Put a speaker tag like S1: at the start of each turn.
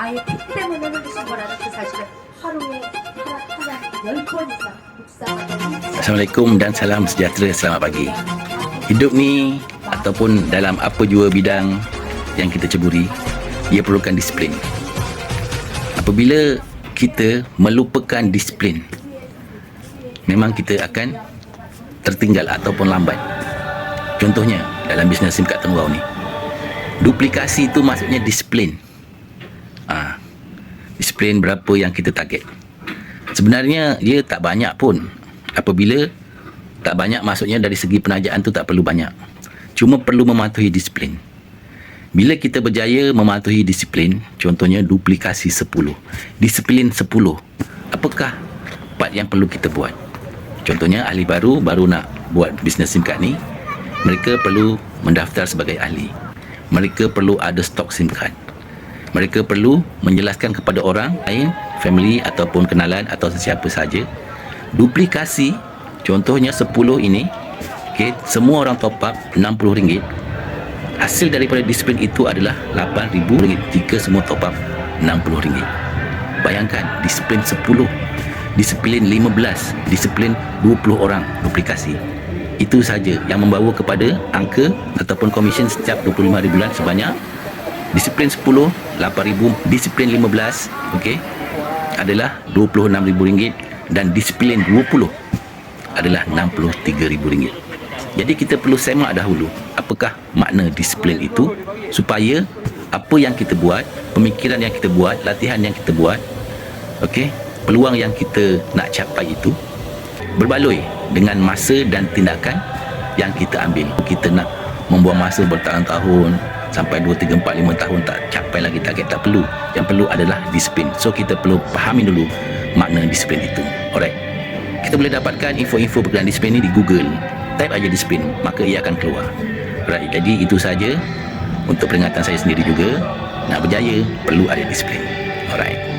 S1: 아예 피 때문에 흘리신 거라는 그 사실을 하루에 하나 10번 이상 묵상하고
S2: Assalamualaikum dan salam sejahtera, selamat pagi. Hidup ni ataupun dalam apa jua bidang yang kita ceburi, ia perlukan disiplin. Apabila kita melupakan disiplin, memang kita akan tertinggal ataupun lambat. Contohnya dalam bisnes SIM kad Tengurau ni, duplikasi itu maksudnya disiplin. Disiplin berapa yang kita target. Sebenarnya dia tak banyak pun. Apabila tak banyak, maksudnya dari segi penajaan tu tak perlu banyak. Cuma perlu mematuhi disiplin. Bila kita berjaya mematuhi disiplin, contohnya duplikasi 10, disiplin 10, apakah part yang perlu kita buat? Contohnya ahli baru nak buat bisnes SIM kad ni, mereka perlu mendaftar sebagai ahli. Mereka perlu ada stok SIM kad. Mereka perlu menjelaskan kepada orang lain, family ataupun kenalan atau sesiapa saja. Duplikasi, contohnya 10 ini, okay, semua orang top up RM60. Hasil daripada disiplin itu adalah RM8,000 jika semua top up RM60. Bayangkan, disiplin 10, disiplin 15, disiplin 20 orang duplikasi. Itu saja yang membawa kepada angka ataupun komisen setiap 25 hari bulan sebanyak disiplin 10, RM8,000, disiplin 15, okey, adalah RM26,000 dan disiplin 20 adalah RM63,000. Jadi kita perlu semak dahulu apakah makna disiplin itu, supaya apa yang kita buat, pemikiran yang kita buat, latihan yang kita buat, okey, peluang yang kita nak capai itu berbaloi dengan masa dan tindakan yang kita ambil. Kita nak membuang masa bertahun-tahun sampai 2, 3, 4, 5 tahun tak capai lagi target, tak perlu. Yang perlu adalah disiplin. So kita perlu fahami dulu makna disiplin itu. Alright, kita boleh dapatkan info-info berkenaan disiplin ni di Google. Type aja disiplin, maka ia akan keluar. Alright, jadi itu saja untuk peringatan saya sendiri juga. Nak berjaya perlu ada disiplin. Alright.